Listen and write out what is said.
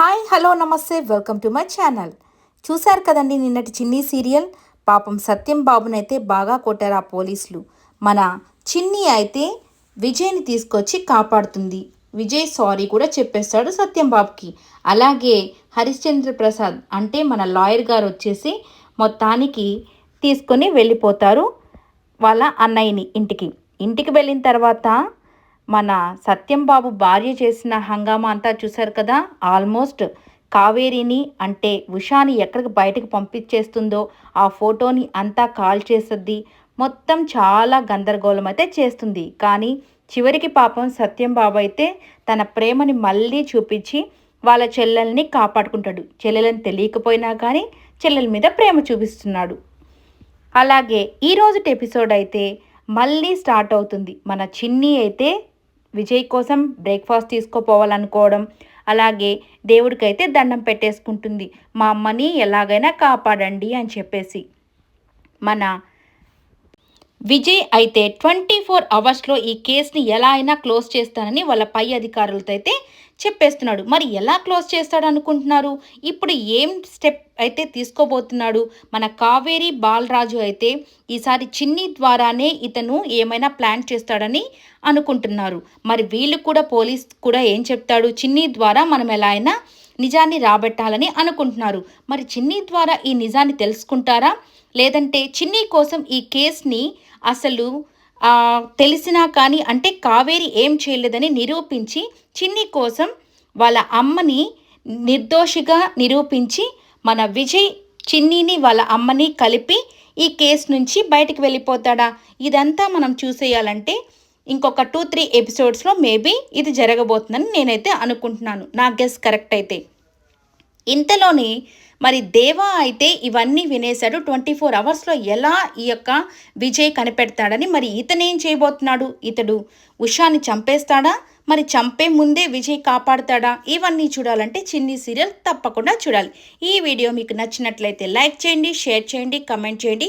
Hi hello నమస్తే welcome to my channel. చూశారు కదండి నిన్నటి చిన్ని సీరియల్. పాపం సత్యం బాబునైతే బాగా కొట్టారు ఆ పోలీసులు. మన చిన్ని అయితే విజయ్ని తీసుకొచ్చి కాపాడుతుంది. విజయ్ సారీ కూడా చెప్పేస్తాడు సత్యం బాబుకి. అలాగే హరిశ్చంద్ర ప్రసాద్ అంటే మన లాయర్ గారు వచ్చేసి మొత్తానికి తీసుకొని వెళ్ళిపోతారు వాళ్ళ అన్నయ్యని ఇంటికి వెళ్ళిన తర్వాత మన సత్యం బాబు భార్య చేసిన హంగామా అంతా చూశారు కదా. ఆల్మోస్ట్ కావేరిని అంటే ఉషాని ఎక్కడికి బయటకు పంపించేస్తుందో ఆ ఫోటోని అంతా కాల్ చేస్తుంది. మొత్తం చాలా గందరగోళం అయితే చేస్తుంది. కానీ చివరికి పాపం సత్యం బాబు అయితే తన ప్రేమని మళ్ళీ చూపించి వాళ్ళ చెల్లెల్ని కాపాడుకుంటాడు. చెల్లెలని తెలియకపోయినా కానీ చెల్లెల మీద ప్రేమ చూపిస్తున్నాడు. అలాగే ఈరోజు ఎపిసోడ్ అయితే మళ్ళీ స్టార్ట్ అవుతుంది. మన చిన్ని అయితే విజయ్ కోసం బ్రేక్ఫాస్ట్ తీసుకోపోవాలనుకోవడం, అలాగే దేవుడికైతే దండం పెట్టేసుకుంటుంది. మా అమ్మని ఎలాగైనా కాపాడండి అని చెప్పేసి. మన విజయ్ అయితే 24 అవర్స్లో ఈ కేసుని ఎలా అయినా క్లోజ్ చేస్తానని వాళ్ళ పై అధికారులతో అయితే చెప్పేస్తున్నాడు. మరి ఎలా క్లోజ్ చేస్తాడు అనుకుంటున్నారు? ఇప్పుడు ఏం స్టెప్ అయితే తీసుకోబోతున్నాడు? మన కావేరి బాలరాజు అయితే ఈసారి చిన్ని ద్వారానే ఇతను ఏమైనా ప్లాన్ చేస్తాడని అనుకుంటున్నారు. మరి వీళ్ళు కూడా పోలీస్ కూడా ఏం చెప్తాడు? చిన్ని ద్వారా మనం ఎలా అయినా నిజాన్ని రాబట్టాలని అనుకుంటున్నారు. మరి చిన్ని ద్వారా ఈ నిజాన్ని తెలుసుకుంటారా? లేదంటే చిన్ని కోసం ఈ కేసుని అసలు తెలిసినా కానీ అంటే కావేరి ఏం చేయలేదని నిరూపించి చిన్ని కోసం వాళ్ళ అమ్మని నిర్దోషిగా నిరూపించి మన విజయ్ చిన్నిని వాళ్ళ అమ్మని కలిపి ఈ కేసు నుంచి బయటికి వెళ్ళిపోతాడా? ఇదంతా మనం చూసేయాలంటే ఇంకొక 2-3 ఎపిసోడ్స్లో మేబీ ఇది జరగబోతుందని నేనైతే అనుకుంటున్నాను. నా గెస్ కరెక్ట్ అయితే. ఇంతలోనే మరి దేవా అయితే ఇవన్నీ వినేశాడు. 24 అవర్స్లో ఎలా ఈ యొక్క విజయ్ కనిపెడతాడని. మరి ఇతనేం చేయబోతున్నాడు? ఇతడు ఉషాని చంపేస్తాడా? మరి చంపే ముందే విజయ్ కాపాడుతాడా? ఇవన్నీ చూడాలంటే చిన్ని సీరియల్ తప్పకుండా చూడాలి. ఈ వీడియో మీకు నచ్చినట్లయితే లైక్ చేయండి, షేర్ చేయండి, కమెంట్ చేయండి.